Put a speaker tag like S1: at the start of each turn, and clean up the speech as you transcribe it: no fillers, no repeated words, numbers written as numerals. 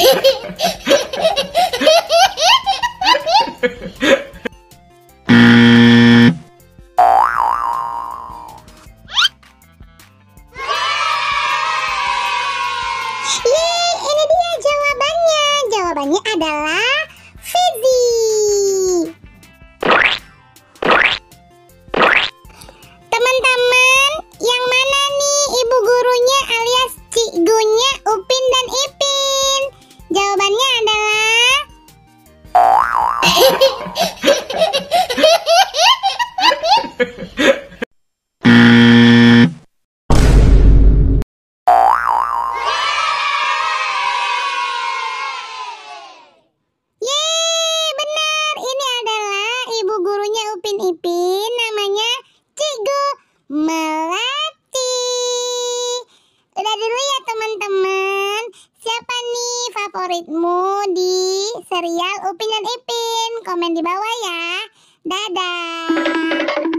S1: Yeay, ini dia jawabannya. Jawabannya adalah Fezi. Teman-teman, yang mana nih ibu gurunya alias cikgunya Upin dan Ipin? Jawabannya adalah yeay, benar. Ini adalah ibu gurunya Upin Ipin, namanya Cikgu Melati. Udah dulu ya teman-teman. Siapa nih favoritmu di serial Upin dan Ipin? Komen di bawah ya. Dadah.